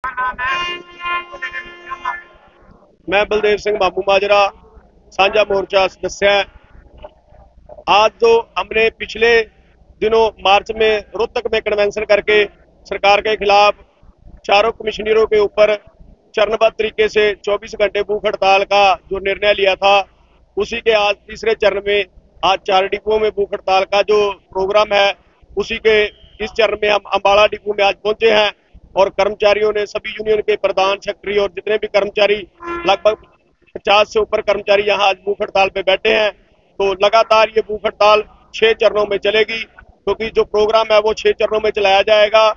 मैं बलदेव सिंह बाबू माजरा साझा मोर्चा सदस्य है। आज जो हमने पिछले दिनों मार्च में रोहतक में कन्वेंशन करके सरकार के खिलाफ चारों कमिश्नरों के ऊपर चरणबद्ध तरीके से 24 घंटे भूख हड़ताल का जो निर्णय लिया था, उसी के आज तीसरे चरण में आज 4 डिपुओं में भूख हड़ताल का जो प्रोग्राम है, उसी के इस चरण में हम अम्बाला डिपो में आज पहुंचे हैं। और कर्मचारियों ने, सभी यूनियन के प्रधान, सेक्रेटरी और जितने भी कर्मचारी, लगभग 50 से ऊपर कर्मचारी यहाँ आज भूख हड़ताल पे बैठे हैं। तो लगातार ये भूख हड़ताल 6 चरणों में चलेगी, क्योंकि जो प्रोग्राम है वो 6 चरणों में चलाया जाएगा।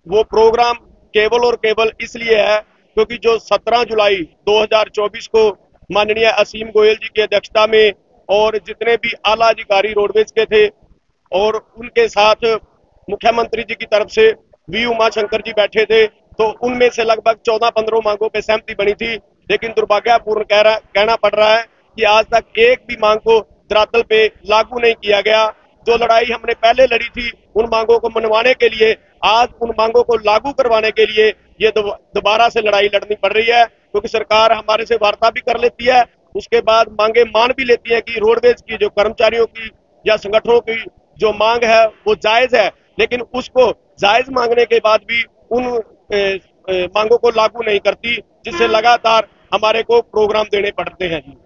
वो प्रोग्राम केवल और केवल इसलिए है क्योंकि जो 17 जुलाई 2024 को माननीय असीम गोयल जी की अध्यक्षता में और जितने भी आला अधिकारी रोडवेज के थे और उनके साथ मुख्यमंत्री जी की तरफ से वी उमा शंकर जी बैठे थे, तो उनमें से लगभग 14-15 मांगों पे सहमति बनी थी। लेकिन दुर्भाग्यपूर्ण कहना पड़ रहा है कि आज तक एक भी मांग को धरातल पे लागू नहीं किया गया। जो लड़ाई हमने पहले लड़ी थी उन मांगों को मनवाने के लिए, आज उन मांगों को लागू करवाने के लिए ये दोबारा से लड़ाई लड़नी पड़ रही है। क्योंकि सरकार हमारे से वार्ता भी कर लेती है, उसके बाद मांगे मान भी लेती है कि रोडवेज की जो कर्मचारियों की या संगठनों की जो मांग है वो जायज है, लेकिन उसको जायज मांगने के बाद भी उन मांगों को लागू नहीं करती, जिससे लगातार हमारे को प्रोग्राम देने पड़ते हैं जी।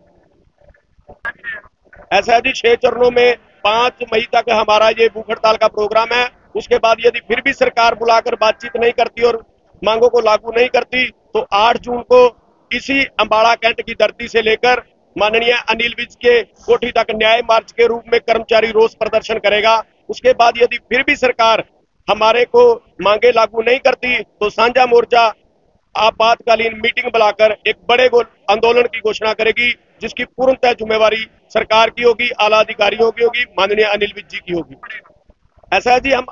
ऐसा है जी, 6 चरणों में 5 मई तक हमारा ये भूख हड़ताल का प्रोग्राम है। उसके बाद यदि फिर भी सरकार बुलाकर बातचीत नहीं करती और मांगों को लागू नहीं करती, तो 8 जून को इसी अम्बाड़ा कैंट की धरती से लेकर माननीय अनिल विज के कोठी तक न्याय मार्च के रूप में कर्मचारी रोष प्रदर्शन करेगा। उसके बाद यदि फिर भी सरकार हमारे को मांगे लागू नहीं करती, तो साझा मोर्चा आपातकालीन मीटिंग बुलाकर एक बड़े आंदोलन की घोषणा करेगी, जिसकी पूर्णतः जिम्मेवारी सरकार की होगी, आला अधिकारियों की होगी, माननीय अनिल विज जी की होगी। ऐसा है जी, हम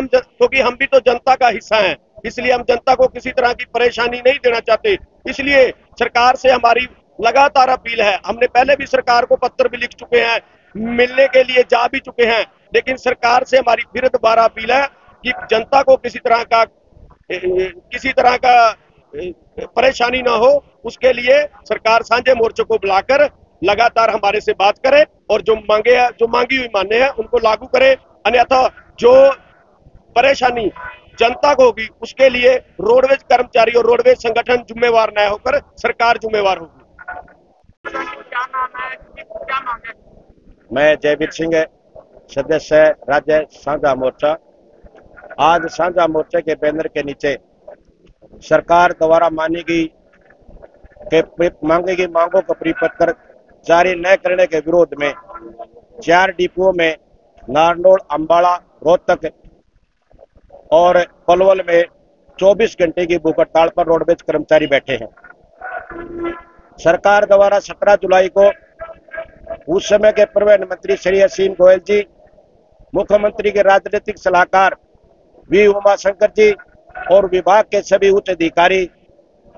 क्योंकि हम भी तो जनता का हिस्सा हैं, इसलिए हम जनता को किसी तरह की परेशानी नहीं देना चाहते। इसलिए सरकार से हमारी लगातार अपील है। हमने पहले भी सरकार को पत्र भी लिख चुके हैं, मिलने के लिए जा भी चुके हैं, लेकिन सरकार से हमारी फिर दोबारा अपील है कि जनता को किसी तरह का परेशानी ना हो, उसके लिए सरकार साझे मोर्चे को बुलाकर लगातार हमारे से बात करे और जो मांगी हुई मांगे हैं उनको लागू करे। अन्यथा जो परेशानी जनता को होगी उसके लिए रोडवेज कर्मचारी और रोडवेज संगठन जिम्मेवार न होकर सरकार जिम्मेवार होगी। मैं जयवीर सिंह, सदस्य राज्य साझा मोर्चा। आज साझा मोर्चे के बैनर के नीचे सरकार द्वारा मांगी गई मांगों का परिपत्र जारी न करने के विरोध में 4 डिपुओं में नारनौल, अम्बाड़ा, रोहतक और पलवल में 24 घंटे की भूख हड़ताल पर रोडवेज कर्मचारी बैठे हैं। सरकार द्वारा 17 जुलाई को उस समय के परिवहन मंत्री श्री असीम गोयल जी, मुख्यमंत्री के राजनीतिक सलाहकार वी उमा शंकर जी और विभाग के सभी उच्च अधिकारी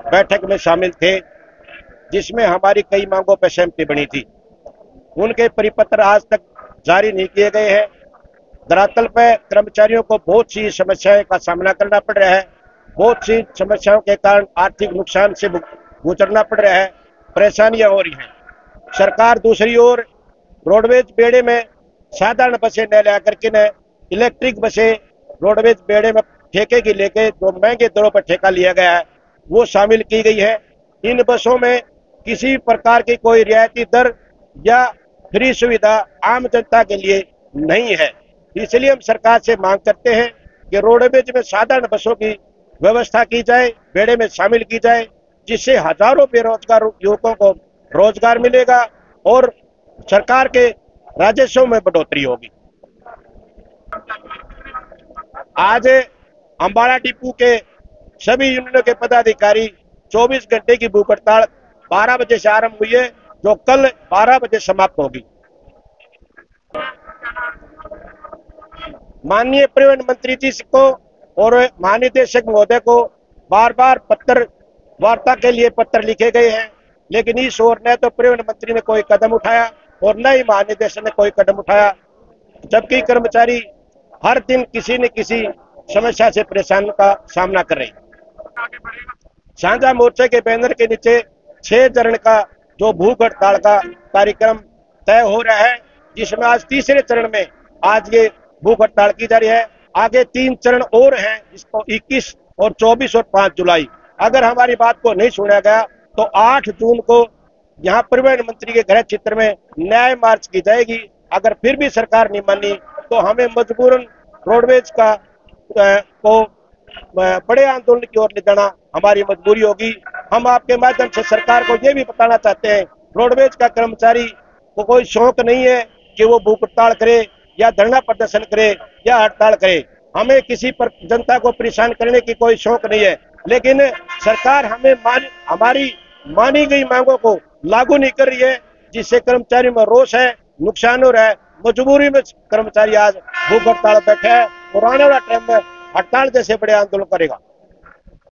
बैठक में शामिल थे, जिसमें हमारी कई मांगों पर सहमति बनी थी। उनके परिपत्र आज तक जारी नहीं किए गए हैं। धरातल पर कर्मचारियों को बहुत सी समस्याओं का सामना करना पड़ रहा है। बहुत सी समस्याओं के कारण आर्थिक नुकसान से गुजरना पड़ रहा है, परेशानियां हो रही हैं। सरकार दूसरी ओर रोडवेज बेड़े में साधारण बसें न ला करके न इलेक्ट्रिक बसें रोडवेज बेड़े में ठेके की लेके जो महंगे दरों पर ठेका लिया गया है वो शामिल की गई है। इन बसों में किसी प्रकार की कोई रियायती दर या फ्री सुविधा आम जनता के लिए नहीं है। इसलिए हम सरकार से मांग करते हैं कि रोडवेज में साधारण बसों की व्यवस्था की जाए, बेड़े में शामिल की जाए, जिससे हजारों बेरोजगार युवकों को रोजगार मिलेगा और सरकार के राजस्व में बढ़ोतरी होगी। आज अम्बाड़ा डिपो के सभी यूनियनों के पदाधिकारी 24 घंटे की भूख हड़ताल 12 बजे से आरंभ हुई है, जो कल 12 बजे समाप्त होगी। माननीय परिवहन मंत्री जी को और महानिदेशक महोदय को बार बार पत्र वार्ता के लिए पत्र लिखे गए हैं, लेकिन इस ओर न तो परिवहन मंत्री ने कोई कदम उठाया और न ही महानिदेशक ने कोई कदम उठाया, जबकि कर्मचारी हर दिन किसी न किसी समस्या से परेशान का सामना कर रहे हैं। साझा मोर्चे के बैनर के नीचे 6 चरण का जो भूख हड़ताल का कार्यक्रम तय हो रहा है, जिसमें आज तीसरे चरण में आज ये भूख हड़ताल की जा रही है। आगे 3 चरण और हैं, जिसको 21 और 24 और 5 जुलाई। अगर हमारी बात को नहीं सुना गया तो 8 जून को यहाँ परिवहन मंत्री के गृह क्षेत्र में न्याय मार्च की जाएगी। अगर फिर भी सरकार नहीं मानी तो हमें मजबूरन रोडवेज का को बड़े आंदोलन की ओर ले जाना हमारी मजबूरी होगी। हम आपके माध्यम से सरकार को ये भी बताना चाहते हैं, रोडवेज का कर्मचारी को कोई शौक नहीं है कि वो भूख हड़ताल करे या धरना प्रदर्शन करे या हड़ताल करे। हमें किसी पर जनता को परेशान करने की कोई शौक नहीं है, लेकिन सरकार हमें हमारी मानी गई मांगों को लागू नहीं कर रही है, जिससे कर्मचारियों में रोष है, नुकसान हो रहा है। मजबूरी में कर्मचारी आज भूख हड़ताल बैठे है और आने वाला टाइम में हड़ताल जैसे बड़े आंदोलन करेगा।